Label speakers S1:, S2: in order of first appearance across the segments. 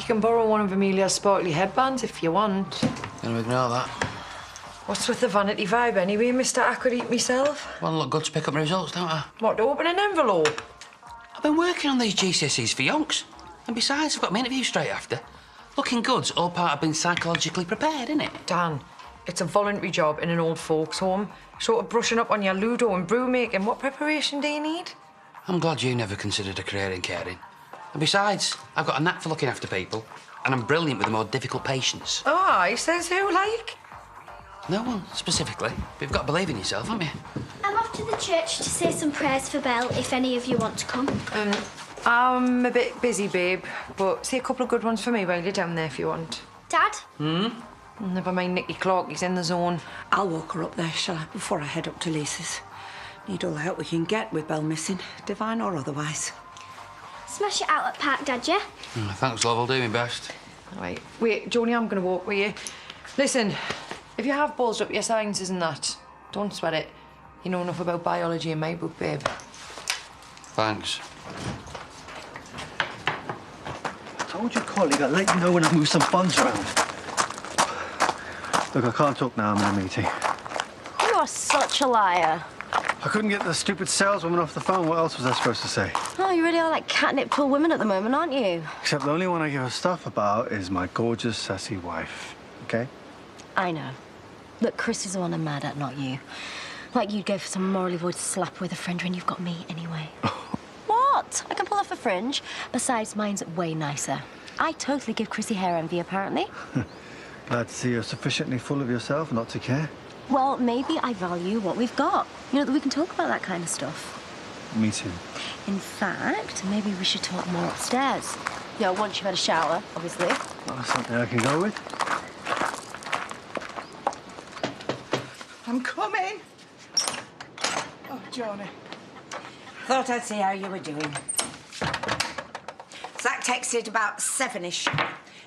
S1: can borrow one of Amelia's sparkly headbands if you want.
S2: Gonna ignore that.
S1: What's with the vanity vibe anyway, Mr. I could eat myself?
S2: Well, look good to pick up my results, don't I?
S1: What, to open an envelope?
S2: I've been working on these GCSEs for yonks. And besides, I've got my interview straight after. Looking good's all part of being psychologically prepared, isn't it?
S1: Dan, it's a voluntary job in an old folks' home. Sort of brushing up on your Ludo and brew making. What preparation do you need?
S2: I'm glad you never considered a career in caring. And besides, I've got a knack for looking after people. And I'm brilliant with the more difficult patients.
S1: Oh, aye, says who, like?
S2: No one, specifically. But you've got to believe in yourself, haven't you?
S3: I'm off to the church to say some prayers for Belle, if any of you want to come.
S1: I'm a bit busy, babe, but say a couple of good ones for me while you're down there if you want.
S3: Dad?
S1: Never mind Nicky Clark, he's in the zone.
S4: I'll walk her up there, shall I, before I head up to Lisa's. Need all the help we can get with Belle missing, divine or otherwise.
S3: Smash it out at Park, Dad, yeah?
S2: Thanks, love. I'll do my best.
S1: Right, wait, Joni, I'm going to walk with you. Listen, if you have bulged up your sciences and that, don't sweat it. You know enough about biology in my book, babe.
S2: Thanks.
S5: I told your colleague I'd let you know when I move some funds around. Look, I can't talk now. I'm in a meeting.
S6: You are such a liar.
S5: I couldn't get the stupid saleswoman off the phone. What else was I supposed to say?
S6: Oh, you really are like catnip to a woman at the moment, aren't you?
S5: Except the only one I give her stuff about is my gorgeous, sassy wife. Okay?
S6: I know. Look, Chris is the one I'm mad at, not you. Like you'd go for some morally void slap with a friend when you've got me anyway. What? I can pull off a fringe. Besides, mine's way nicer. I totally give Chrissy hair envy, apparently.
S5: Glad to see you're sufficiently full of yourself not to care.
S6: Well, maybe I value what we've got. You know, that we can talk about that kind of stuff.
S5: Me too.
S6: In fact, maybe we should talk more upstairs. You know, once you've had a shower, obviously.
S5: Well, that's something I can go with.
S4: I'm coming. Oh, Johnny. Thought I'd see how you were doing. Zach texted about 7-ish.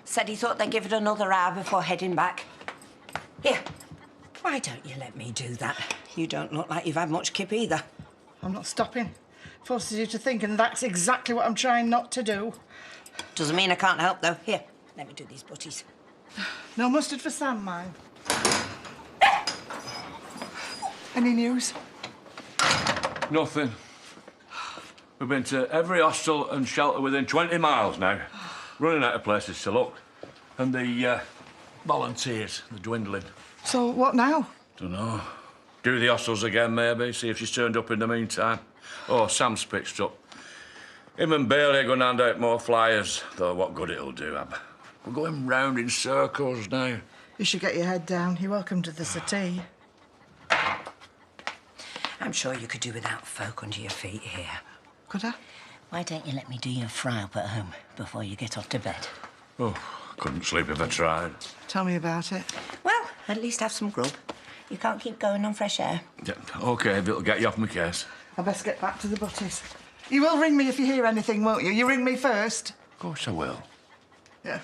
S4: Said he thought they'd give it another hour before heading back. Here, why don't you let me do that? You don't look like you've had much kip either.
S7: I'm not stopping. Forces you to think, and that's exactly what I'm trying not to do.
S4: Doesn't mean I can't help, though. Here, let me do these butties.
S7: No mustard for Sam, mine. Any news?
S8: Nothing. We've been to every hostel and shelter within 20 miles now. Running out of places to look. And the volunteers are dwindling.
S7: So what now?
S8: Dunno. Do the hostels again, maybe, see if she's turned up in the meantime. Oh, Sam's pitched up. Him and Bailey are going to hand out more flyers, though what good it'll do, Ab. We're going round in circles now.
S7: You should get your head down. You're welcome to the settee.
S4: I'm sure you could do without folk under your feet here.
S7: Could I?
S4: Why don't you let me do your fry-up at home before you get off to bed?
S8: Oh, couldn't sleep if I tried.
S7: Tell me about it.
S4: Well, at least have some grub. You can't keep going on fresh air.
S8: Yeah, OK, if it'll get you off my case.
S7: I best get back to the butties. You will ring me if you hear anything, won't you? You ring me first.
S8: Of course I will.
S7: Yeah.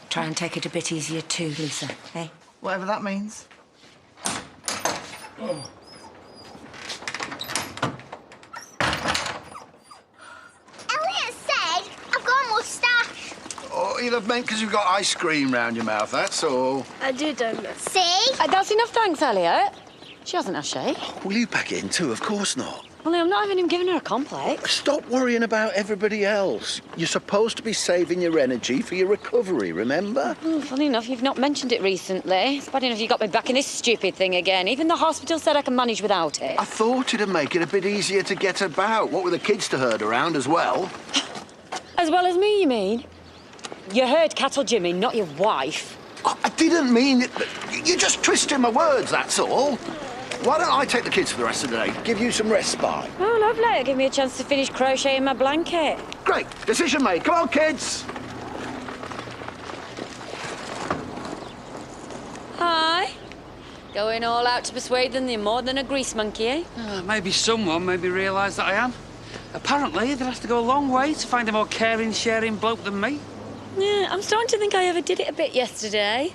S4: Try and take it a bit easier too, Lisa, eh?
S7: Whatever that means.
S4: Oh.
S3: Elliot said I've got a moustache.
S9: Oh, you'll have meant because you've got ice cream round your mouth, that's all.
S3: I do, don't I? See?
S6: That's enough, thanks, Elliot. She hasn't, has she?
S9: Will you pack it in too? Of course not.
S6: Well, I'm not even giving her a complex.
S9: Stop worrying about everybody else. You're supposed to be saving your energy for your recovery, remember?
S6: Oh, funny enough, you've not mentioned it recently. It's bad enough you got me back in this stupid thing again. Even the hospital said I can manage without it.
S9: I thought it'd make it a bit easier to get about. What with the kids to herd around as well.
S6: As well as me, you mean? You heard Cattle Jimmy, not your wife.
S9: Oh, I didn't mean it. You're just twisting my words, that's all. Why don't I take the kids for the rest of the day? Give you some respite.
S6: Oh, lovely. Give me a chance to finish crocheting my blanket.
S9: Great. Decision made. Come on, kids.
S6: Hi. Going all out to persuade them they're more than a grease monkey, eh?
S2: Maybe someone realise that I am. Apparently, there has to go a long way to find a more caring, sharing bloke than me.
S6: Yeah, I'm starting to think I overdid it a bit yesterday.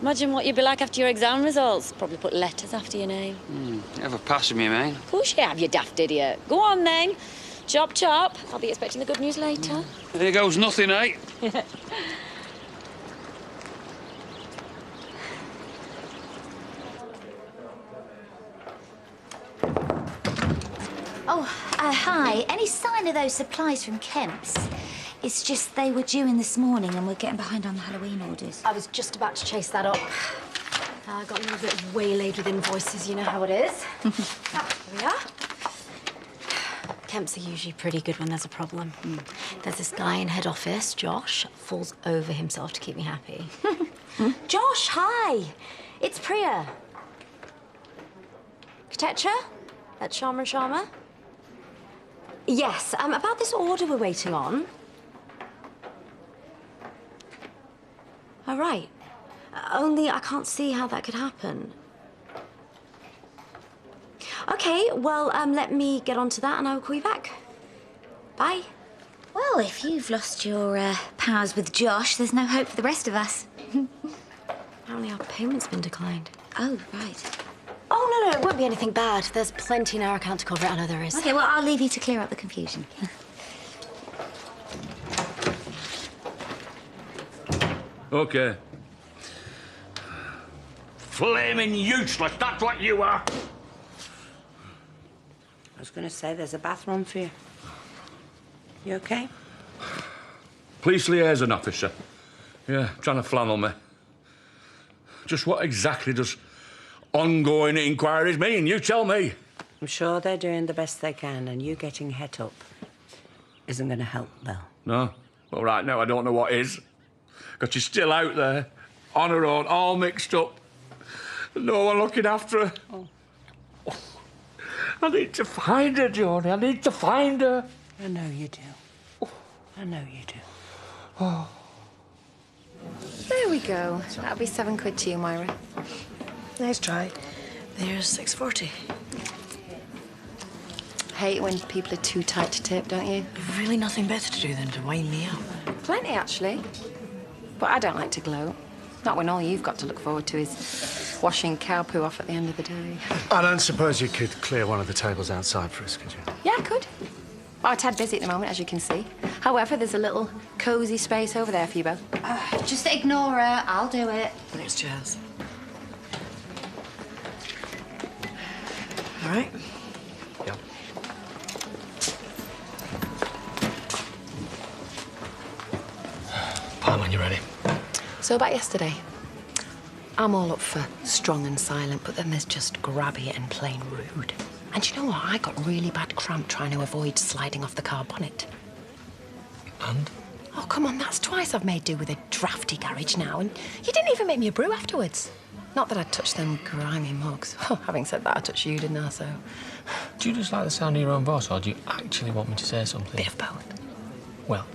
S6: Imagine what you'd be like after your exam results. Probably put letters after your name.
S2: Ever pass me, mate?
S6: Of course you have, you daft idiot. Go on, then. Chop, chop. I'll be expecting the good news later.
S2: There goes nothing, eh?
S10: Oh, hi. Any sign of those supplies from Kemp's? It's just they were due in this morning and we're getting behind on the Halloween orders.
S6: I was just about to chase that up. I got a little bit waylaid with invoices, you know how it is. Here we are. Kemp's are usually pretty good when there's a problem. There's this guy in head office, Josh, falls over himself to keep me happy. Josh, hi. It's Priya. Katecha at Sharma & Sharma? Yes, about this order we're waiting on. Oh, right. Only I can't see how that could happen. OK, well, let me get on to that and I will call you back. Bye.
S10: Well, if you've lost your powers with Josh, there's no hope for the rest of us.
S6: Apparently our payment's been declined.
S10: Oh, right.
S6: Oh, no, it won't be anything bad. There's plenty in our account to cover it. I know there is.
S10: OK, well, I'll leave you to clear up the confusion.
S8: OK. Flaming useless, that's what you are.
S4: I was going to say there's a bathroom for you. You OK?
S8: Police liaison officer. Yeah, trying to flannel me. Just what exactly does ongoing inquiries mean? You tell me.
S4: I'm sure they're doing the best they can, and you getting het up isn't going to help, Belle.
S8: No? Well, right now I don't know what is. Because she's still out there, on her own, all mixed up. No one looking after her. Oh. I need to find her, Joni. I need to find her.
S4: I know you do. I know you do.
S1: Oh. There we go. That'll be £7 to you, Myra.
S7: Nice try. There's £6.40.
S1: Hate when people are too tight to tip, don't you?
S7: Really nothing better to do than to wind me up.
S1: Plenty, actually. But I don't like to gloat. Not when all you've got to look forward to is washing cow poo off at the end of the day.
S5: I don't suppose you could clear one of the tables outside for us, could you?
S1: Yeah, I could. Well, I'm tad busy at the moment, as you can see. However, there's a little cosy space over there for you both.
S10: Just ignore her. I'll do it.
S7: Thanks, Jazz. All right.
S5: Yep.
S11: Pam, when you're ready.
S1: So about yesterday. I'm all up for strong and silent, but then there's just grabby and plain rude. And you know what? I got really bad cramp trying to avoid sliding off the car bonnet.
S11: And?
S1: Oh, come on, that's twice I've made do with a drafty garage now, and you didn't even make me a brew afterwards. Not that I'd touch them grimy mugs. Oh, having said that, I touched you, didn't I, so...
S11: Do you just like the sound of your own voice, or do you actually want me to say something?
S1: Bit of both.
S11: Well,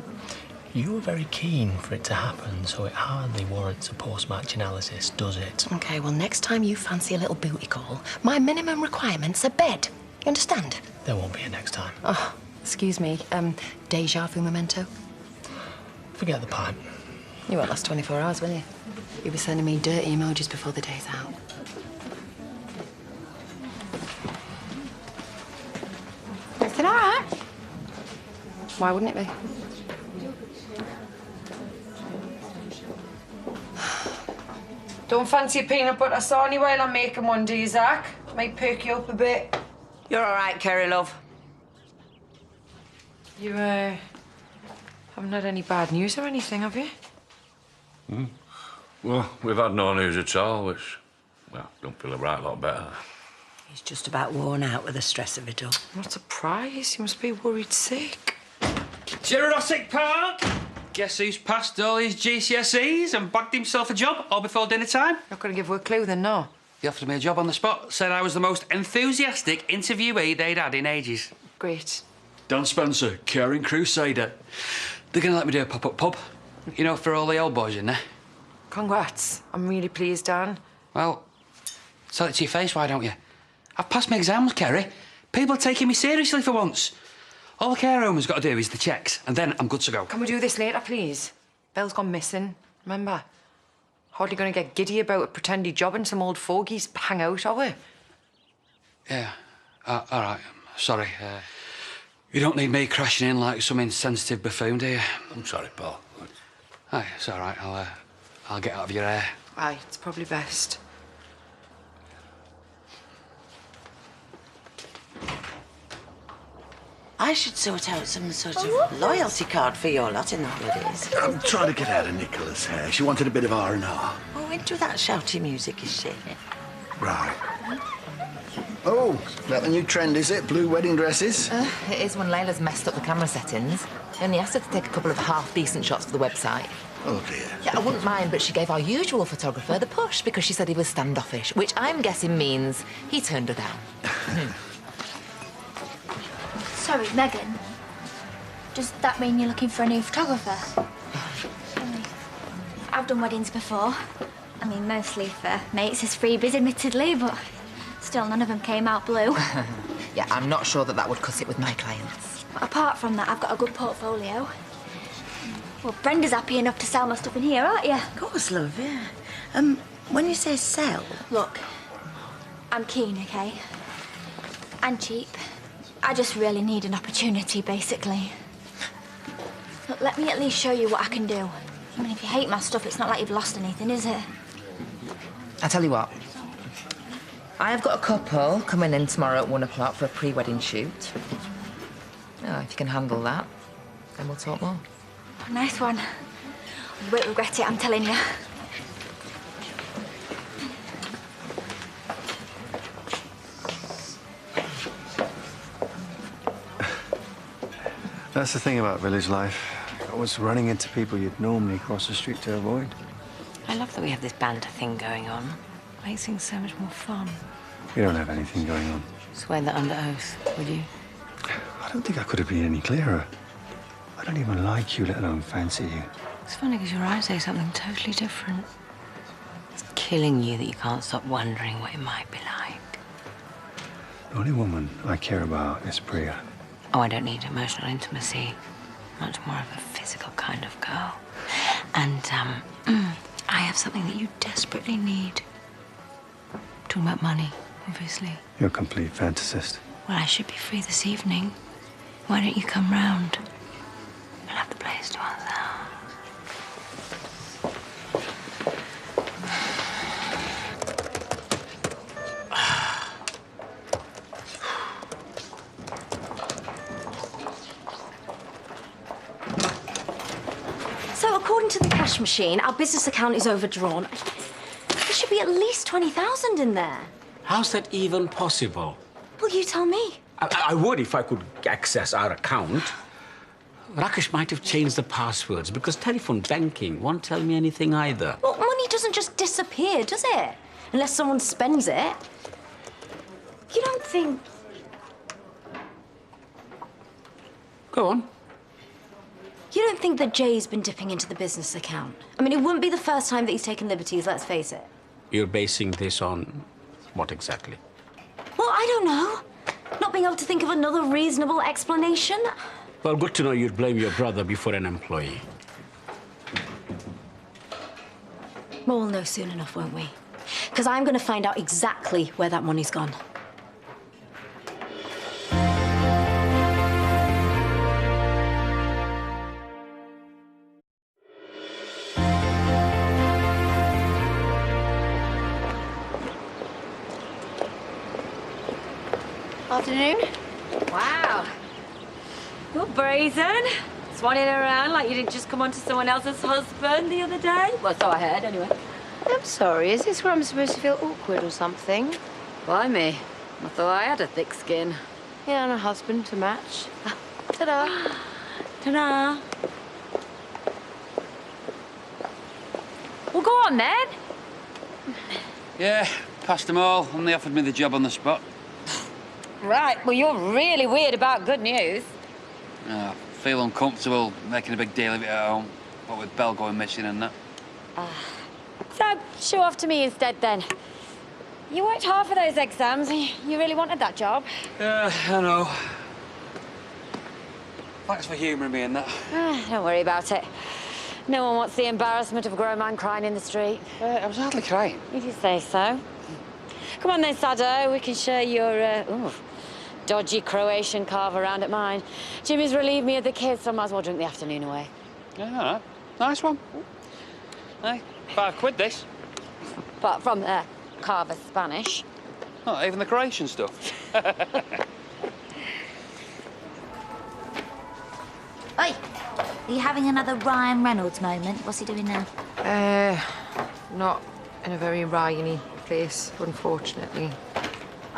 S11: you were very keen for it to happen, so it hardly warrants a post-match analysis, does it?
S1: OK, well, next time you fancy a little booty call, my minimum requirement's a bed. You understand?
S11: There won't be a next time.
S1: Oh, excuse me. Deja vu memento?
S11: Forget the pipe.
S1: You won't last 24 hours, will you? You'll be sending me dirty emojis before the day's out. Everything all right? Why wouldn't it be? Don't fancy a peanut butter sarnie while I'm making one, do you, Zach? Might perk you up a bit.
S4: You're all right, Kerry, love.
S1: You, haven't had any bad news or anything, have you?
S8: Well, we've had no news at all, which, well, don't feel a right lot better.
S4: He's just about worn out with the stress of it all.
S1: What a surprise. You must be worried sick.
S2: Jurassic Park! Guess who's passed all his GCSEs and bagged himself a job all before dinner time?
S1: Not going to give her a clue, then, no?
S2: He offered me a job on the spot, said I was the most enthusiastic interviewee they'd had in ages.
S1: Great.
S12: Dan Spencer, caring crusader. They're going to let me do a pop-up pub. You know, for all the old boys in there.
S1: Congrats. I'm really pleased, Dan.
S2: Well, tell it to your face, why don't you? I've passed my exams, Kerry. People are taking me seriously for once. All the care home has got to do is the checks, and then I'm good to go.
S1: Can we do this later, please? Belle's gone missing, remember? Hardly going to get giddy about a pretendy job and some old fogies hang out, are we?
S12: Yeah. All right. Sorry.
S2: You don't need me crashing in like some insensitive buffoon, do you?
S8: I'm sorry, Paul.
S2: Aye, it's all right. I'll get out of your hair.
S13: Aye, it's probably best.
S4: I should sort out some sort of loyalty card for your lot in the holidays.
S9: I'm trying to get out of Nicola's hair. She wanted a bit of R&R.
S4: Oh, into that shouty music, is she?
S9: Right. Oh, that the new trend, is it? Blue wedding dresses?
S13: It is when Layla's messed up the camera settings. I only asked her to take a couple of half-decent shots for the website.
S9: Oh, dear.
S13: Yeah, I wouldn't mind, but she gave our usual photographer the push because she said he was standoffish, which I'm guessing means he turned her down.
S3: Sorry, Megan. Does that mean you're looking for a new photographer? I've done weddings before. I mean, mostly for mates as freebies, admittedly, but still none of them came out blue.
S13: Yeah, I'm not sure that would cut it with my clients.
S3: But apart from that, I've got a good portfolio. Well, Brenda's happy enough to sell my stuff in here, aren't you?
S4: Of course, love, yeah. When you say sell...
S3: Look, I'm keen, OK? And cheap. I just really need an opportunity, basically. Look, let me at least show you what I can do. I mean, if you hate my stuff, it's not like you've lost anything, is it?
S13: I tell you what, I have got a couple coming in tomorrow at 1 o'clock for a pre-wedding shoot. Oh, if you can handle that, then we'll talk more.
S3: Nice one. You won't regret it, I'm telling you.
S5: That's the thing about village life. Always running into people you'd normally cross the street to avoid.
S4: I love that we have this banter thing going on. Makes things so much more fun.
S5: You don't have anything going on.
S4: Swear that under oath, would you?
S5: I don't think I could have been any clearer. I don't even like you, let alone fancy you.
S4: It's funny because your eyes say something totally different. It's killing you that you can't stop wondering what it might be like.
S5: The only woman I care about is Priya.
S4: Oh, I don't need emotional intimacy. Much more of a physical kind of girl. And, I have something that you desperately need. Talking about money, obviously.
S5: You're a complete fantasist.
S4: Well, I should be free this evening. Why don't you come round? We'll have the place to ourselves.
S6: So, according to the cash machine, our business account is overdrawn. There should be at least 20,000 in there.
S14: How's that even possible?
S6: Well, you tell me.
S14: I would if I could access our account. Rakesh might have changed the passwords because telephone banking won't tell me anything either.
S6: Well, money doesn't just disappear, does it? Unless someone spends it. You don't think...
S14: Go on.
S6: You don't think that Jay's been dipping into the business account? I mean, it wouldn't be the first time that he's taken liberties, let's face it.
S14: You're basing this on what exactly?
S6: Well, I don't know. Not being able to think of another reasonable explanation.
S14: Well, good to know you'd blame your brother before an employee.
S6: Well, we'll know soon enough, won't we? Because I'm going to find out exactly where that money's gone.
S15: Afternoon. Wow. You're brazen. Swanning around like you didn't just come onto someone else's husband the other day. Well, so I heard, anyway.
S16: I'm sorry, is this where I'm supposed to feel awkward or something?
S15: Why me? I thought I had a thick skin.
S16: Yeah, and a husband to match. Ta-da.
S15: Ta-da. Well, go on, then.
S2: Yeah, passed them all, and they offered me the job on the spot.
S15: Right, well, you're really weird about good news.
S2: I feel uncomfortable making a big deal of it at home, what with Belle going missing and that.
S15: So, show off to me instead, then. You worked hard for those exams. You really wanted that job.
S2: Yeah, I know. Thanks for humouring me in that.
S15: Don't worry about it. No one wants the embarrassment of a grown man crying in the street.
S2: I was hardly crying.
S15: If you say so. Come on then, Sado. We can share your, dodgy Croatian carver around at mine. Jimmy's relieved me of the kids, so I might as well drink the afternoon away.
S2: Yeah, all right. Nice one. Hey, £5 this.
S15: But from there, carver Spanish.
S2: Not even the Croatian stuff.
S10: Oi, are you having another Ryan Reynolds moment? What's he doing now?
S16: Not in a very Ryany place, unfortunately.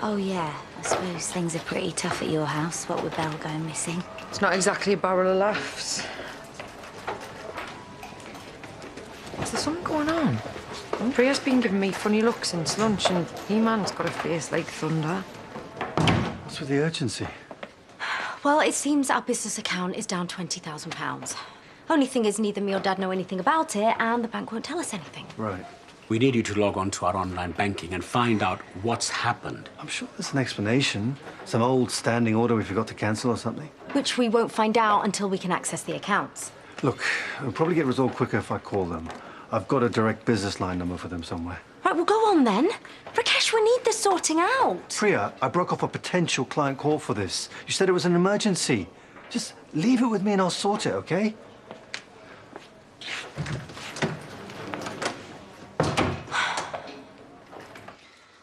S10: Oh, yeah. I suppose things are pretty tough at your house, what with Belle going missing.
S16: It's not exactly a barrel of laughs. Is there something going on? Priya's been giving me funny looks since lunch, and He-Man's got a face like thunder.
S5: What's with the urgency?
S6: Well, it seems our business account is down £20,000. Only thing is, neither me or Dad know anything about it, and the bank won't tell us anything.
S5: Right.
S14: We need you to log on to our online banking and find out what's happened.
S5: I'm sure there's an explanation. Some old standing order we forgot to cancel or something.
S6: Which we won't find out until we can access the accounts.
S5: Look, it'll probably get resolved quicker if I call them. I've got a direct business line number for them somewhere.
S6: Right, well, go on then. Rakesh, we need this sorting out.
S5: Priya, I broke off a potential client call for this. You said it was an emergency. Just leave it with me and I'll sort it, okay?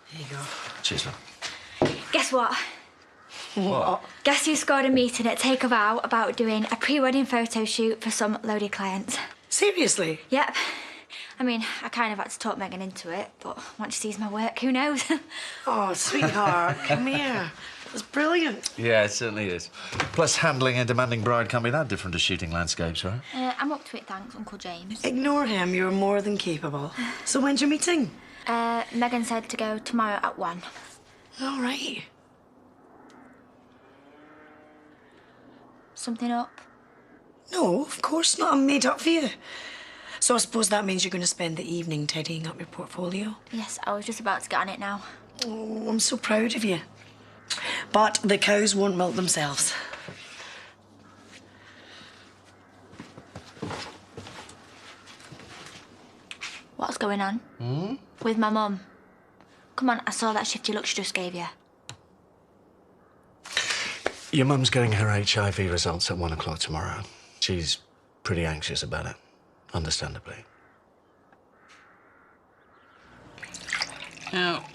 S7: Here you go.
S8: Cheers, love.
S3: Guess what?
S8: What?
S3: Guess who scored a meeting at Take a Vow about doing a pre-wedding photo shoot for some loaded clients?
S7: Seriously?
S3: Yep. I mean, I kind of had to talk Megan into it, but once she sees my work, who knows?
S7: Oh, sweetheart, come here. It's brilliant.
S17: Yeah, it certainly is. Plus, handling a demanding bride can't be that different to shooting landscapes, right?
S3: I'm up to it, thanks, Uncle James.
S7: Ignore him, you're more than capable. So when's your meeting?
S3: Megan said to go tomorrow at 1.
S7: All right.
S3: Something up?
S7: No, of course not. I'm made up for you. So I suppose that means you're going to spend the evening tidying up your portfolio?
S3: Yes, I was just about to get on it now.
S7: Oh, I'm so proud of you. But the cows won't milk themselves.
S3: What's going on? With my mum. Come on, I saw that shifty look she just gave you.
S17: Your mum's getting her HIV results at 1 o'clock tomorrow. She's pretty anxious about it, understandably.
S2: Now,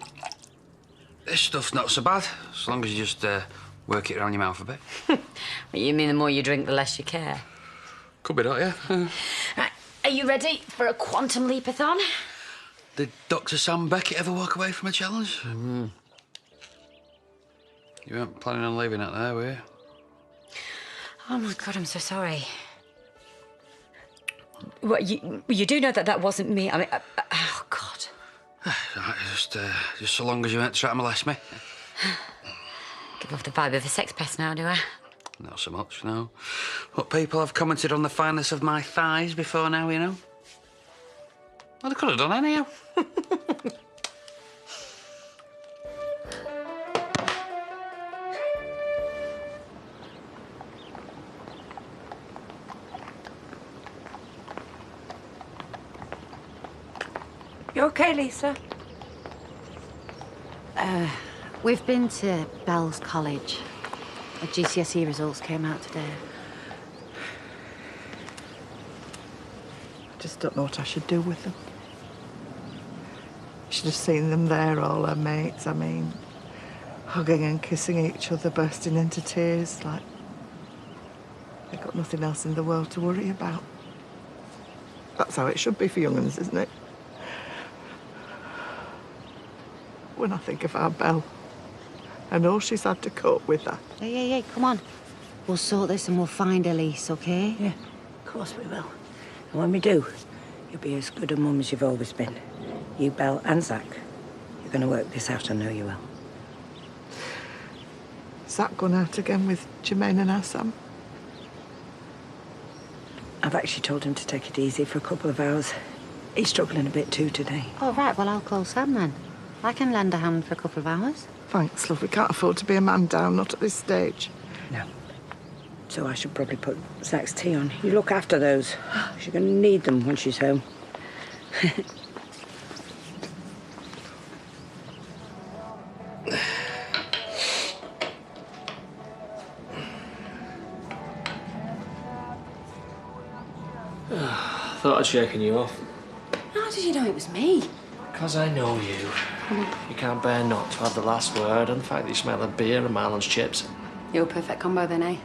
S2: this stuff's not so bad, as long as you just work it around your mouth a bit.
S15: You mean the more you drink, the less you care?
S2: Could be that, yeah.
S6: Right, are you ready for a quantum leapathon?
S2: Did Dr. Sam Beckett ever walk away from a challenge? You weren't planning on leaving it there, were you?
S6: Oh, my God, I'm so sorry. Well, you do know that that wasn't me. I mean, oh, God.
S2: Just so long as you weren't trying to molest me.
S15: Give off the vibe of a sex pest now, do I?
S2: Not so much, no. But people have commented on the fineness of my thighs before now, you know. Well, they could have done anyhow.
S16: You okay, Lisa?
S4: We've been to Bell's College. The GCSE results came out today.
S7: I just don't know what I should do with them. You should have seen them there, all her mates, I mean, hugging and kissing each other, bursting into tears, like they've got nothing else in the world to worry about. That's how it should be for young uns, isn't it? When I think of our Belle and all she's had to cope with that.
S4: Hey, come on. We'll sort this and we'll find Elise, OK?
S18: Yeah, of course we will. And when we do, you'll be as good a mum as you've always been. You, Belle, and Zach. You're going to work this out, I know you will.
S7: Zach gone out again with Jermaine and our Sam?
S18: I've actually told him to take it easy for a couple of hours. He's struggling a bit too today.
S4: Oh, right, well, I'll call Sam then. I can lend a hand for a couple of hours.
S7: Thanks, love. We can't afford to be a man down, not at this stage.
S18: No. So I should probably put Zach's tea on. You look after those. She's going to need them when she's home.
S11: Thought I'd shaken you off.
S1: How did you know it was me?
S11: Because I know you. You can't bear not to have the last word, and the fact that you smell of beer and Marlon's chips.
S1: You're a perfect combo then, eh?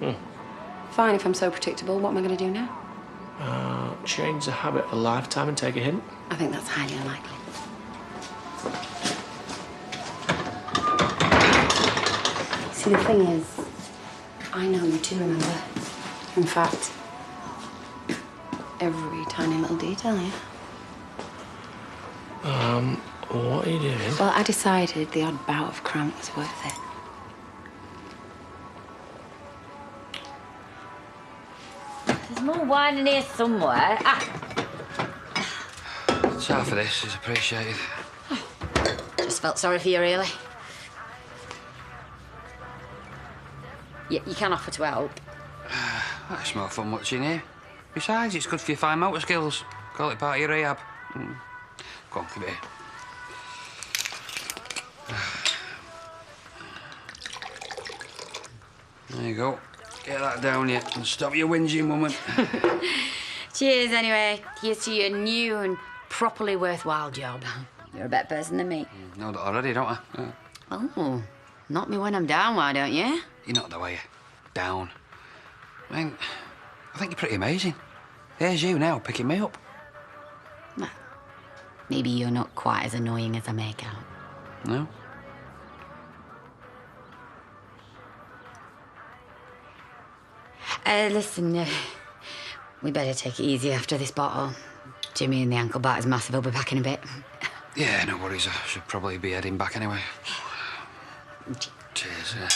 S1: Fine, if I'm so predictable, what am I going to do now?
S11: Change the habit of a lifetime and take a hint.
S1: I think that's highly unlikely. See, the thing is, I know you too, remember? In fact, every tiny little detail, yeah?
S11: What are you doing?
S1: Well, I decided the odd bout of cramp was worth it.
S15: There's more wine in here somewhere.
S2: Half of this is appreciated.
S15: Just felt sorry for you, really. You can offer to help.
S2: That's more fun watching you. Besides, it's good for your fine motor skills. Call it part of your rehab. Go on, give it here. There you go. Get that down here and stop your whinging, woman.
S15: Cheers, anyway. Here's to your new and properly worthwhile job. You're a better person than me.
S2: Know that already, don't I?
S15: Oh, knock me when I'm down, why don't you?
S2: You're not the way you're down. I mean, I think you're pretty amazing. There's you now, picking me up.
S15: Well, maybe you're not quite as annoying as I make out.
S2: No?
S15: Listen, we better take it easy after this bottle. Jimmy and the ankle bite is massive. He'll be back in a bit.
S2: Yeah, no worries. I should probably be heading back anyway. Cheers, yeah.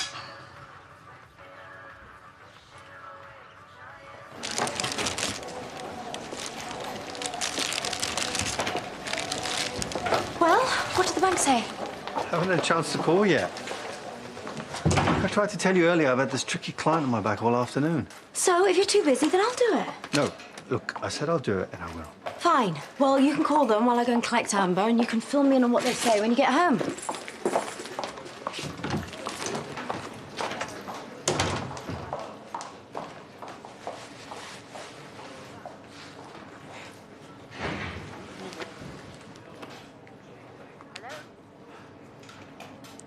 S6: Well, what did the bank say?
S5: I haven't had a chance to call yet. I tried to tell you earlier I've had this tricky client on my back all afternoon.
S6: So, if you're too busy, then I'll do it.
S5: No, look, I said I'll do it, and I will.
S6: Fine. Well, you can call them while I go and collect Amber, and you can fill me in on what they say when you get home.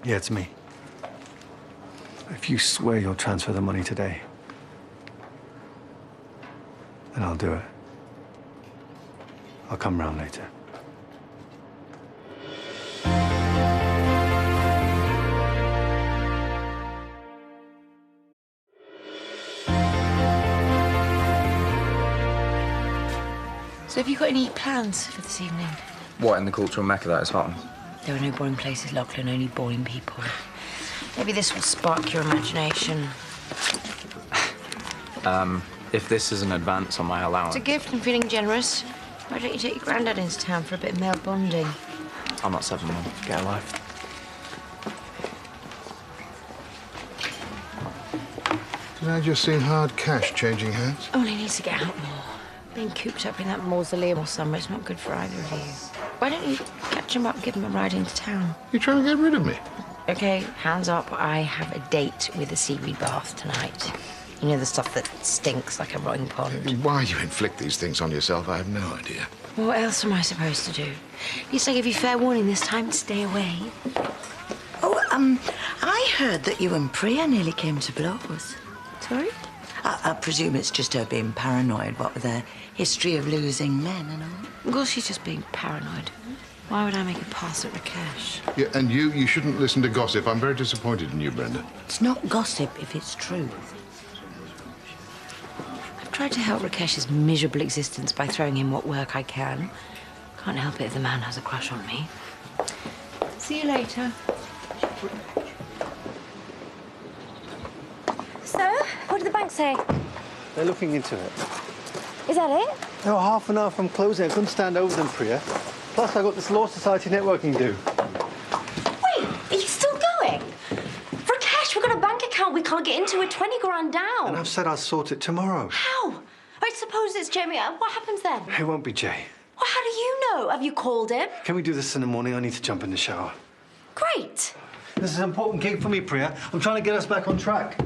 S5: Yeah, it's me. If you swear you'll transfer the money today, then I'll do it. I'll come round later.
S4: So have you got any plans for this evening?
S19: What, in the cultural mecca that is Scotland?
S4: There are no boring places, Lachlan, only boring people. Maybe this will spark your imagination.
S19: If this is an advance on my allowance...
S4: It's a gift. I'm feeling generous. Why don't you take your granddad into town for a bit of male bonding?
S19: I'm not 7, Mum. Get a life.
S20: Did I just see hard cash changing hands?
S4: Only needs to get out more. Being cooped up in that mausoleum all summer, it's not good for either of you. Why don't you catch him up and give him a ride into town?
S20: You trying to get rid of me?
S4: Okay, hands up. I have a date with a seaweed bath tonight. You know, the stuff that stinks like a rotting pond.
S20: Why you inflict these things on yourself, I have no idea.
S4: Well, what else am I supposed to do? At least I give you fair warning this time to stay away.
S18: Oh, I heard that you and Priya nearly came to blows.
S4: Sorry?
S18: I presume it's just her being paranoid, what with her history of losing men and all.
S4: Of course she's just being paranoid. Why would I make a pass at Rakesh?
S20: Yeah, and you shouldn't listen to gossip. I'm very disappointed in you, Brenda.
S18: It's not gossip if it's true.
S4: I've tried to help Rakesh's miserable existence by throwing in what work I can. Can't help it if the man has a crush on me. See you later.
S6: So, what did the bank say?
S5: They're looking into it.
S6: Is that it?
S5: They were half an hour from closing. I couldn't stand over them, Priya. Plus, I got this Law Society networking due.
S6: Wait, are you still going? Rakesh, we've got a bank account we can't get into. We're 20 grand down.
S5: And I've said I'll sort it tomorrow.
S6: How? I suppose it's Jamie. What happens then?
S5: It won't be Jay.
S6: Well, how do you know? Have you called him?
S5: Can we do this in the morning? I need to jump in the shower.
S6: Great.
S5: This is an important gig for me, Priya. I'm trying to get us back on track.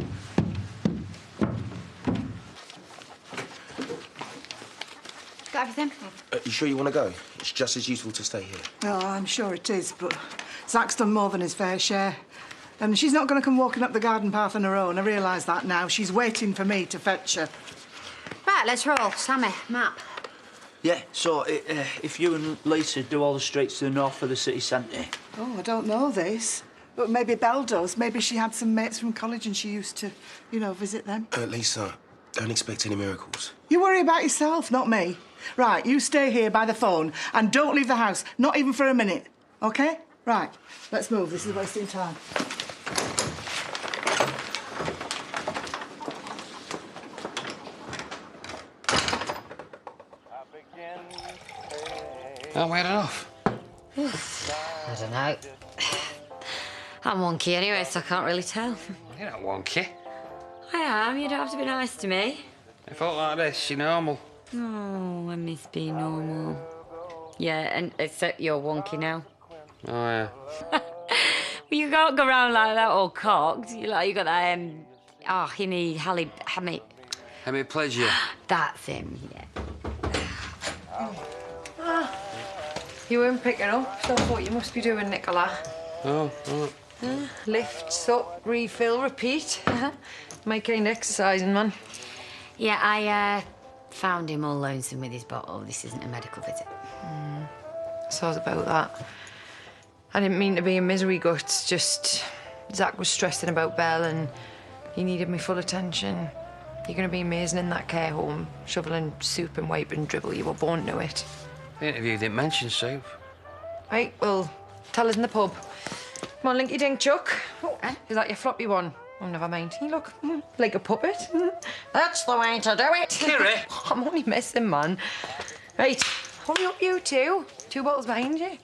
S15: Got everything?
S21: You sure you want to go? It's just as useful to stay here.
S7: Oh, I'm sure it is, but Zach's done more than his fair share. And she's not going to come walking up the garden path on her own. I realise that now. She's waiting for me to fetch her.
S15: Right, let's roll. Sammy, map.
S22: Yeah, so if you and Lisa do all the streets to the north of the city centre.
S7: Oh, I don't know this. But maybe Belle does. Maybe she had some mates from college and she used to, you know, visit them.
S21: Lisa, don't expect any miracles.
S7: You worry about yourself, not me. Right, you stay here by the phone and don't leave the house, not even for a minute, OK? Right, let's move. This is wasting time.
S2: Aren't we heading off?
S15: I don't know. I'm wonky anyway, so I can't really tell.
S2: You're not wonky.
S15: I am. You don't have to be nice to me.
S2: If I like this, you're normal.
S15: Oh, I miss being normal. Yeah, and except you're wonky now.
S2: Oh, yeah.
S15: Well, you can't go around like that all cocked. You got that,
S2: Hemiplegia.
S15: That's him, yeah.
S16: You weren't picking up, so I thought you must be doing Nicola.
S2: Oh, oh.
S16: Lifts up, refill, repeat. My kind of exercising, man.
S15: Yeah, I found him all lonesome with his bottle. This isn't a medical visit.
S16: So I was about that. I didn't mean to be a misery guts, just Zach was stressing about Belle and he needed my full attention. You're going to be amazing in that care home, shoveling soup and wiping dribble. You were born to it.
S2: The interview didn't mention soup.
S16: Right, well, tell us in the pub. Come on, Linky Dink Chuck. Oh, is that your floppy one? Oh, never mind. You look like a puppet. That's the way to do it.
S2: Kiri!
S16: I'm only messing, man. Right, hurry up, you two. 2 bottles behind you.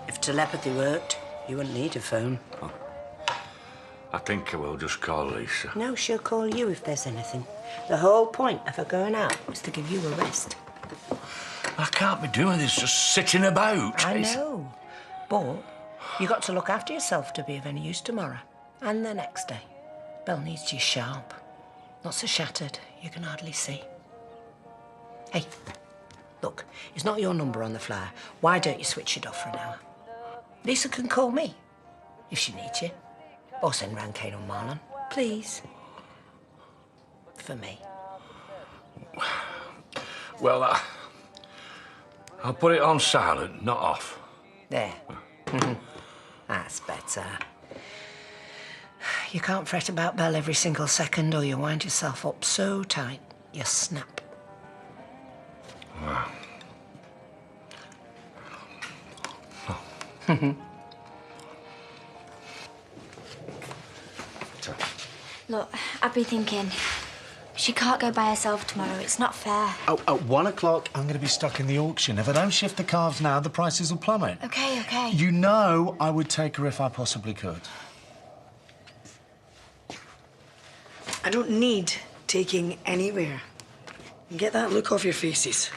S18: If telepathy worked, you wouldn't need a phone.
S8: I think I will just call Lisa.
S18: No, she'll call you if there's anything. The whole point of her going out was to give you a rest.
S8: I can't be doing this just sitting about.
S18: I know. But you got to look after yourself to be of any use tomorrow. And the next day. Belle needs you sharp. Not so shattered you can hardly see. Hey, look, it's not your number on the flyer. Why don't you switch it off for an hour? Lisa can call me if she needs you. Or send round Kane or Marlon. Please. For me.
S8: Well, I'll put it on silent, not off.
S18: There. That's better. You can't fret about Belle every single second or you'll wind yourself up so tight you snap.
S8: Wow.
S3: Look, I've been thinking, she can't go by herself tomorrow. It's not fair.
S17: Oh, at 1 o'clock, I'm going to be stuck in the auction. If I don't shift the calves now, the prices will plummet.
S3: OK, OK.
S17: You know I would take her if I possibly could.
S18: I don't need taking anywhere. Get that look off your faces.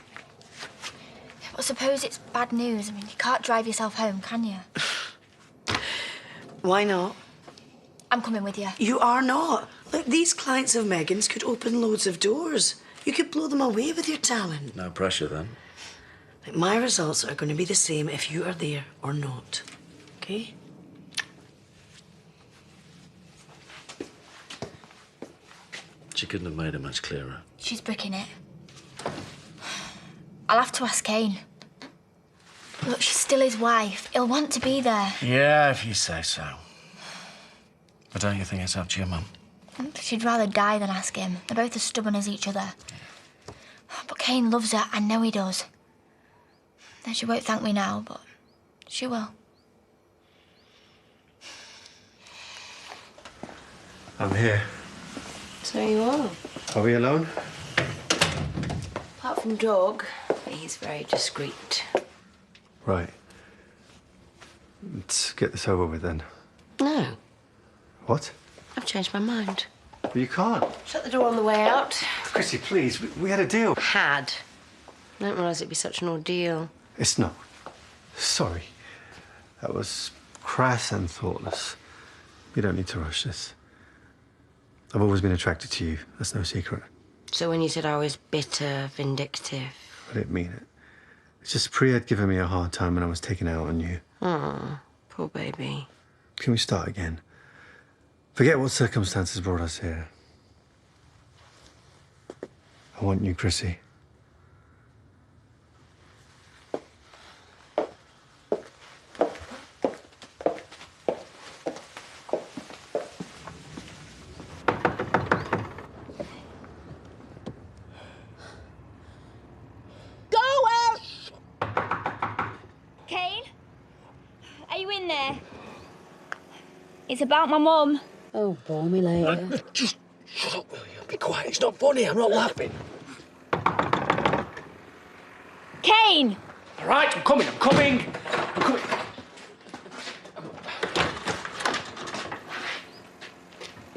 S3: Well, suppose it's bad news. I mean, you can't drive yourself home, can you?
S18: Why not?
S3: I'm coming with you.
S18: You are not. Look, these clients of Megan's could open loads of doors. You could blow them away with your talent.
S17: No pressure, then.
S18: Like, my results are going to be the same if you are there or not. OK?
S17: She couldn't have made it much clearer.
S3: She's bricking it. I'll have to ask Kane. Look, she's still his wife. He'll want to be there.
S17: Yeah, if you say so. But don't you think it's up to your mum?
S3: She'd rather die than ask him. They're both as stubborn as each other. But Kane loves her. I know he does. Then she won't thank me now, but she will.
S5: I'm here.
S15: So you are.
S5: Are we alone?
S15: Apart from Dog, he's very discreet.
S5: Right. Let's get this over with then.
S15: No,
S5: What?
S15: I've changed my mind.
S5: Well, you can't.
S15: Shut the door on the way out.
S5: Chrissy, please. We had a deal.
S15: Had. I didn't realise it'd be such an ordeal.
S5: It's not. Sorry. That was crap. crass and thoughtless. You don't need to rush this. I've always been attracted to you. That's no secret.
S4: So when you said I was bitter, vindictive...
S5: I didn't mean it. It's just Priya had given me a hard time when I was taken out on you.
S4: Oh, poor baby.
S5: Can we start again? Forget what circumstances brought us here. I want you, Chrissy.
S3: It's about my mum.
S4: Oh, bore me later.
S17: Just shut up, will you? Be quiet. It's not funny. I'm not laughing.
S3: Kane!
S11: All right, I'm coming.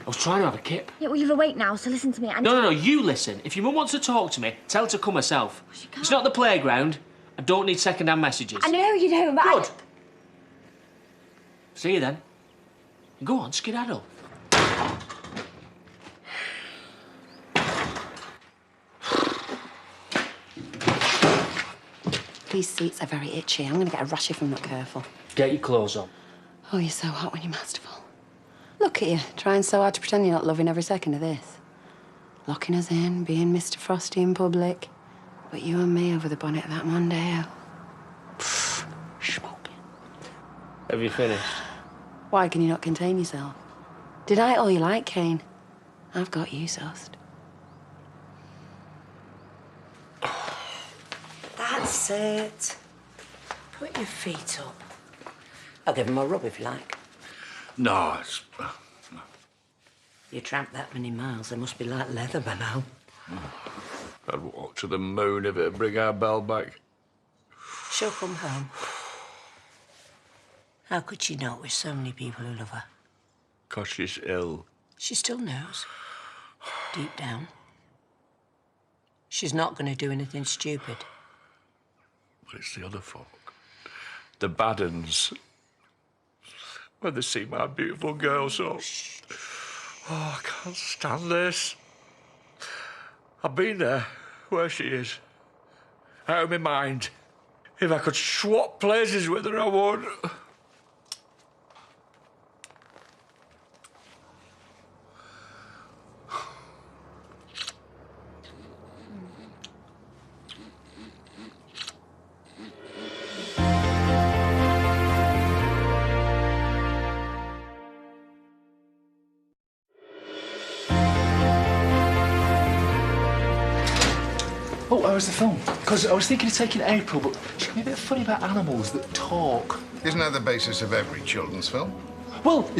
S11: I was trying to have a kip.
S3: Yeah, well, you're awake now, so listen to me.
S11: No, you listen. If your mum wants to talk to me, tell her to come herself. It's not the playground. I don't need second-hand messages.
S3: I know you don't, but
S11: Good. See you then. Go on, skedaddle.
S1: These seats are very itchy. I'm going to get a rash if I'm not careful.
S11: Get your clothes on.
S1: Oh, you're so hot when you're masterful. Look at you, trying so hard to pretend you're not loving every second of this. Locking us in, being Mr. Frosty in public. But you and me over the bonnet of that Mondeo. Smoking.
S11: Have you finished?
S1: Why can you not contain yourself? Did I all you like, Kane? I've got you sussed.
S18: That's it. Put your feet up. I'll give him a rub if you like.
S8: No, it's...
S18: You tramped that many miles, they must be like leather by now.
S8: I'd walk to the moon if it'd bring our Belle back.
S18: She'll come home. How could she not with so many people who love her?
S8: 'Cause she's ill.
S18: She still knows. Deep down. She's not going to do anything stupid.
S8: But it's the other folk. The bad uns. When they see my beautiful girl, so... Oh, I can't stand this. I've been there, where she is. Out of my mind. If I could swap places with her, I would.
S11: Oh, how was the film? Because I was thinking of taking April, but she can be a bit funny about animals that talk.
S20: Isn't that the basis of every children's film?
S11: Well,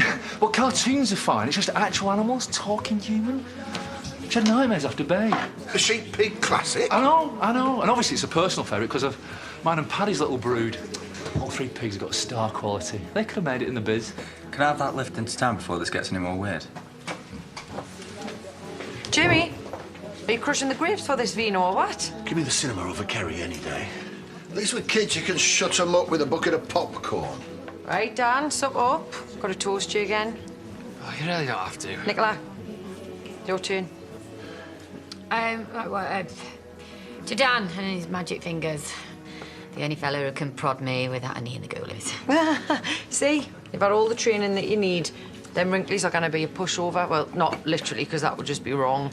S11: cartoons are fine. It's just actual animals talking human. She had nightmares after Bay.
S20: A sheep pig classic?
S11: I know. And obviously it's a personal favourite because of mine and Paddy's little brood. All three pigs have got star quality. They could have made it in the biz.
S19: Can I have that lift into town before this gets any more weird?
S16: Jimmy, are you crushing the grapes for this vino or what?
S20: Give me the cinema over Kerry any day. At least with kids, you can shut them up with a bucket of popcorn.
S16: Right, Dan, sup up. Got to toast you again.
S2: Oh, you really don't have to.
S16: Nicola, your turn.
S4: To Dan and his magic fingers. The only fellow who can prod me without a knee in the goalies.
S16: See, you've had all the training that you need. Them wrinklies are going to be a pushover. Well, not literally, because that would just be wrong.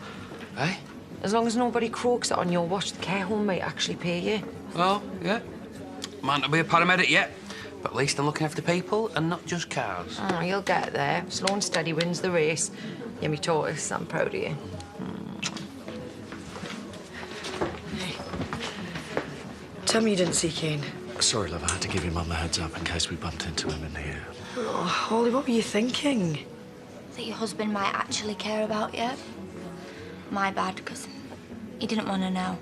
S2: Eh?
S16: As long as nobody croaks it on your watch, the care home might actually pay you.
S2: Well, yeah. Might not be a paramedic yet, but at least I'm looking after people and not just cars.
S16: Oh, you'll get there. Slow and steady wins the race. You're me tortoise. I'm proud of you. Tell me you didn't see Kane.
S17: Sorry, love, I had to give your mum a heads up in case we bumped into him in here.
S16: Oh, Holly, what were you thinking?
S3: That your husband might actually care about you. My bad, because he didn't want to know.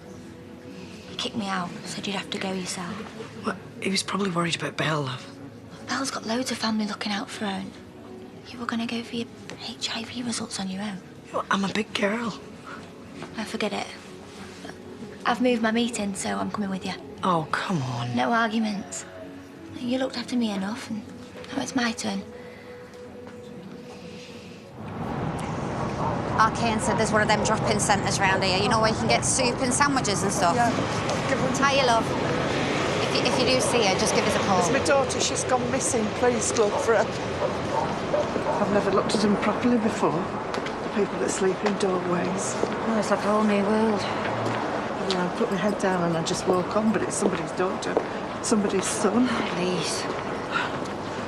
S3: He kicked me out, said you'd have to go yourself.
S16: What? He was probably worried about Belle, love.
S3: Belle's got loads of family looking out for her. And you were going to go for your HIV results on your own.
S16: I'm a big girl.
S3: I forget it. I've moved my meeting, so I'm coming with you.
S16: Oh, come on.
S3: No arguments. You looked after me enough, and Oh, it's my turn.
S9: Arcane said there's one of them drop-in centres round here. You know, where you can get soup and sandwiches and stuff.
S7: Yeah.
S9: Hiya, love. If you do see her, just give us a call.
S7: It's my daughter. She's gone missing. Please look for her. I've never looked at them properly before. The people that sleep in doorways.
S9: Oh, it's like a whole new world.
S7: Yeah, I put my head down and I just walk on, but it's somebody's daughter, somebody's son.
S9: Please.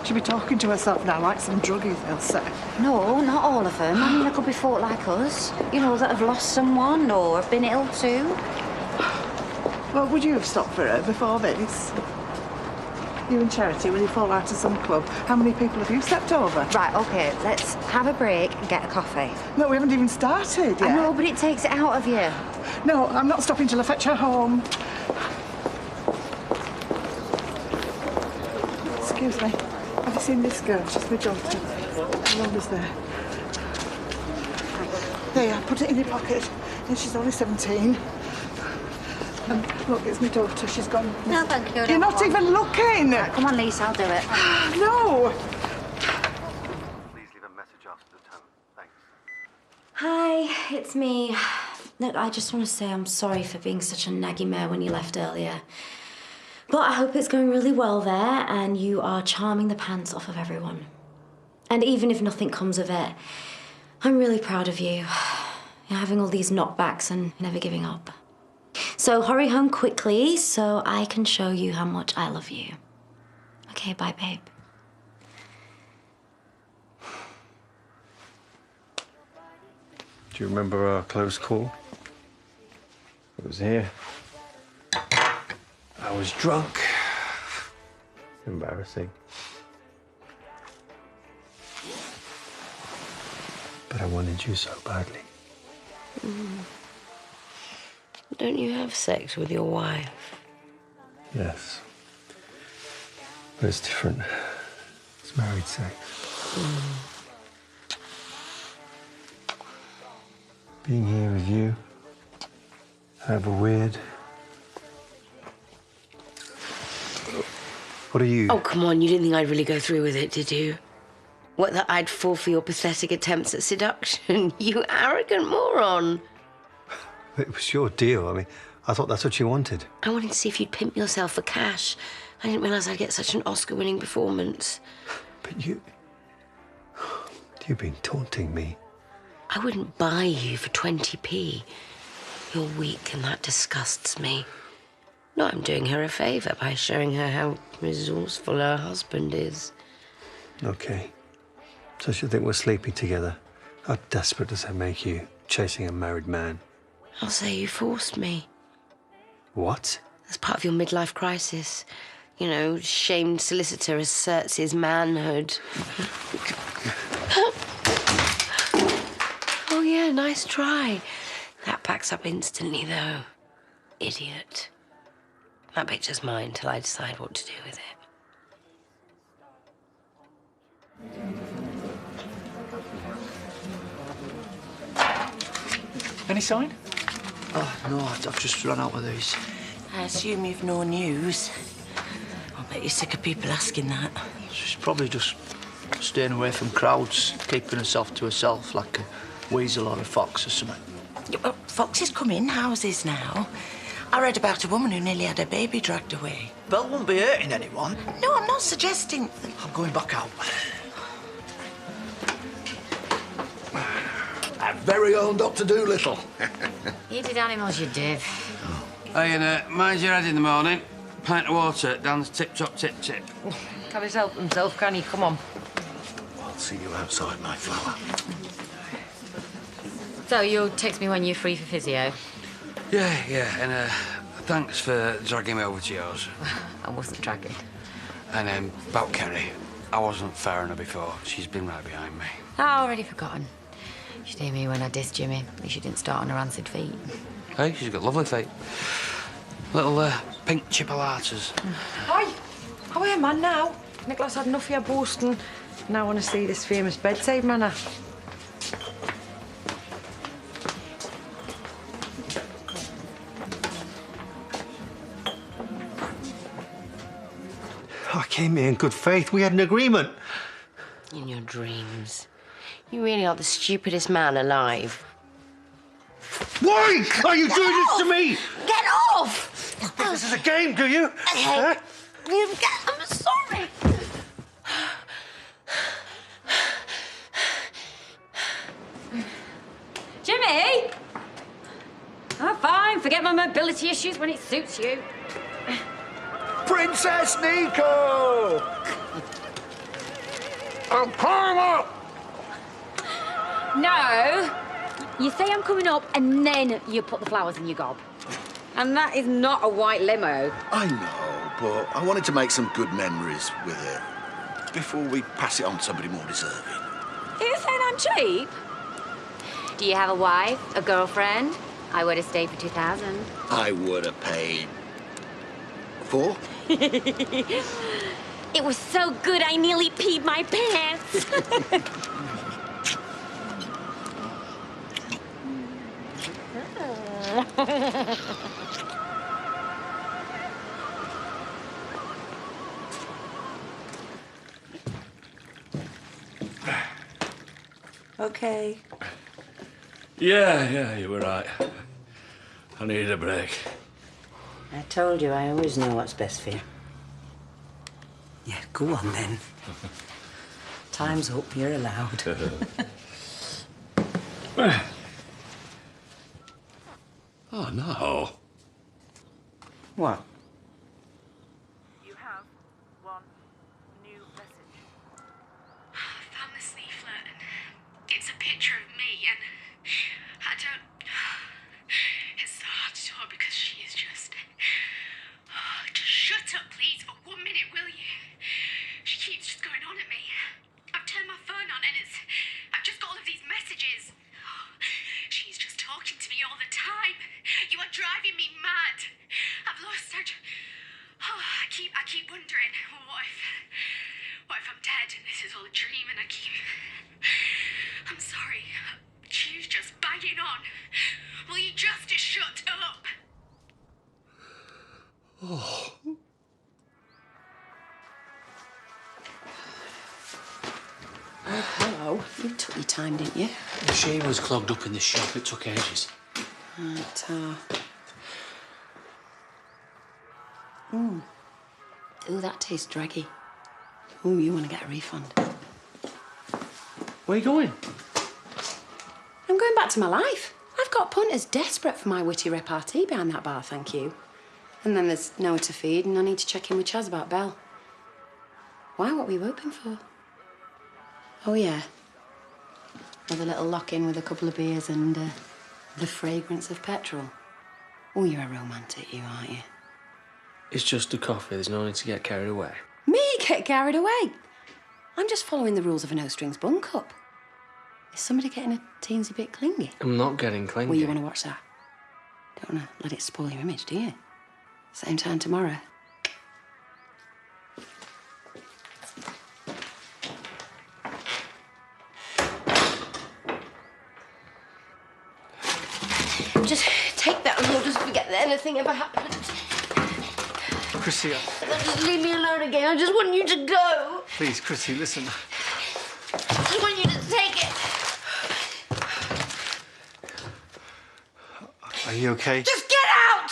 S7: She'll be talking to herself now like some druggie, they'll say.
S9: No, not all of them. I mean, there could be folk like us, you know, that have lost someone or have been ill too.
S7: Well, would you have stopped for her before this? You and Charity, when you fall out of some club, how many people have you stepped over?
S9: Right, OK, let's have a break and get a coffee.
S7: No, we haven't even started yet.
S9: I know, but it takes it out of you.
S7: No, I'm not stopping till I fetch her home. Excuse me. Have you seen this girl? She's my daughter. How old is there? There, put it in your pocket. And she's only 17. Look, it's my daughter. She's gone.
S9: No, thank you.
S7: You're not even looking.
S9: Right, come on, Lisa, I'll do it.
S7: No.
S5: Please leave a message after the tone. Thanks.
S4: Hi, it's me. Look, I just want to say I'm sorry for being such a naggy mare when you left earlier. But I hope it's going really well there and you are charming the pants off of everyone. And even if nothing comes of it, I'm really proud of you. You're having all these knockbacks and never giving up. So hurry home quickly so I can show you how much I love you. Okay, bye, babe.
S5: Do you remember our close call? It was here. I was drunk. Embarrassing. But I wanted you so badly.
S4: Don't you have sex with your wife?
S5: Yes. But it's different. It's married sex. Being here with you, however weird. What are you?
S4: Oh, come on, you didn't think I'd really go through with it, did you? What, that I'd fall for your pathetic attempts at seduction? You arrogant moron.
S5: It was your deal. I mean, I thought that's what you wanted.
S4: I wanted to see if you'd pimp yourself for cash. I didn't realise I'd get such an Oscar-winning performance.
S5: But you've been taunting me.
S4: I wouldn't buy you for 20p. You're weak and that disgusts me. No, I'm doing her a favour by showing her how resourceful her husband is.
S5: Okay. So she'll think we're sleeping together. How desperate does that make you, chasing a married man?
S4: I'll say you forced me.
S5: What?
S4: As part of your midlife crisis. You know, shamed solicitor asserts his manhood. Oh, yeah, nice try. That backs up instantly, though. Idiot. That picture's mine till I decide what to do with it.
S22: Any sign? Oh, no, I've just run out of these.
S18: I assume you've no news. I bet you're sick of people asking that.
S22: She's probably just staying away from crowds, keeping herself to herself like a weasel or a fox or something.
S18: Yeah, well, foxes come in houses now. I read about a woman who nearly had her baby dragged away.
S22: Belle won't be hurting anyone.
S18: No, I'm not suggesting...
S22: I'm going back out.
S20: Our very own Dr. Doolittle.
S15: You did animals, you did.
S2: Hey, and mind your head in the morning. Pint of water, Dan's tip-top, tip-tip.
S15: Can't his help himself, can he? Come on.
S20: I'll see you outside, my flower.
S15: So you'll text me when you're free for physio?
S2: Yeah, and thanks for dragging me over to yours.
S15: I wasn't dragging.
S2: And about Kerry, I wasn't fair on her before. She's been right behind me.
S15: I've already forgotten. You should hear me when I dissed Jimmy. At least she didn't start on her rancid feet.
S2: Hey, she's got lovely feet. Little pink chipolatas.
S16: Oi! Away, man, now. Nicholas had enough of your boasting. Now I want to see this famous bedside manner.
S5: I came here in good faith. We had an agreement.
S4: In your dreams. You really are the stupidest man alive.
S5: Why are you doing this to me?
S4: Get off!
S5: You think this is a game, do you? Huh?
S4: I'm sorry.
S15: Jimmy! Oh, fine. Forget my mobility issues when it suits you.
S20: Princess Nico! I'm coming up!
S15: No. You say I'm coming up and then you put the flowers in your gob. And that is not a white limo.
S20: I know, but I wanted to make some good memories with it before we pass it on to somebody more deserving.
S15: Are you saying I'm cheap? Do you have a wife, a girlfriend? I would have stayed for 2,000.
S20: I would have paid 4.
S15: It was so good I nearly peed my pants.
S14: Okay.
S8: Yeah, you were right. I needed a break.
S14: I told you I always know what's best for you. Yeah, go on then. Time's up, you're allowed.
S8: Oh, no.
S14: What?
S12: You have one new message.
S1: I found this leaflet and it's a picture of me and I don't... It's so hard to talk because she is just... Just shut up, please, for 1 minute, will you? She keeps just going on at me. I've turned my phone on and I've just got all of these messages. She's just talking to me all the time. You are driving me mad. I've lost such... I keep wondering, what if I'm dead and this is all a dream and I keep... I'm sorry. She's just banging on. Will you just shut up?
S8: Oh.
S4: Oh, hello. You took your time, didn't you?
S2: The machine was clogged up in the shop. It took ages.
S4: Right, Ooh, that tastes draggy. Ooh, you want to get a refund.
S2: Where are you going?
S4: I'm going back to my life. I've got punters desperate for my witty repartee behind that bar, thank you. And then there's Noah to feed, and I need to check in with Chaz about Belle. Why? What were you hoping for? Oh, yeah. With a little lock-in with a couple of beers and the fragrance of petrol. Oh, you're a romantic, you, aren't you?
S19: It's just a coffee. There's no need to get carried away.
S4: Me get carried away? I'm just following the rules of a no-strings bun cup. Is somebody getting a teensy bit clingy?
S19: I'm not getting clingy.
S4: Well, you want to watch that? Don't want to let it spoil your image, do you? Same time tomorrow. Just take that and we'll just forget that anything ever happened.
S5: Chrissy,
S4: Just leave me alone again. I just want you to go.
S5: please, Chrissy, listen.
S4: I just want you to take it.
S5: Are you okay?
S4: Just get out!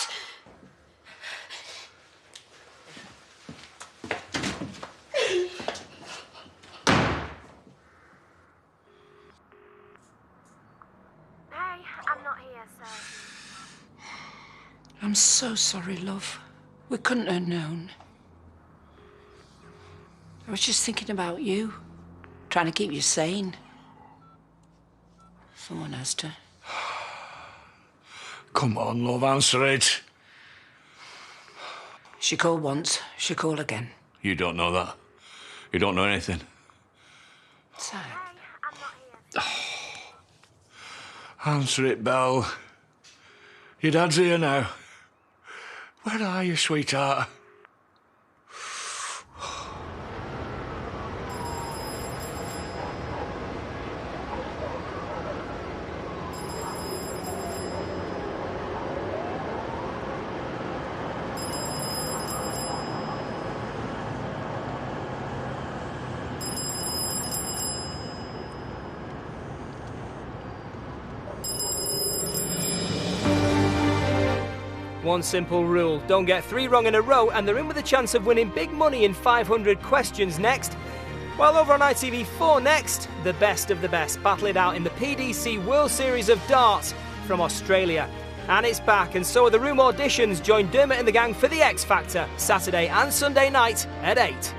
S12: Hey, I'm not here, so...
S18: I'm so sorry, love. We couldn't have known. I was just thinking about you, trying to keep you sane. Someone has to.
S8: Come on, love, answer it.
S18: She called once, she called again.
S8: You don't know that. You don't know anything.
S18: So,
S8: Answer it, Belle. Your dad's here now. Where are you, sweetheart?
S10: one simple rule. Don't get 3 wrong in a row and they're in with a chance of winning big money in 500 questions next. While over on ITV4 next, the best of the best battle it out in the PDC World Series of Darts from Australia. And it's back, and so are the Room auditions. Join Dermot and the gang for The X Factor, Saturday and Sunday night at 8.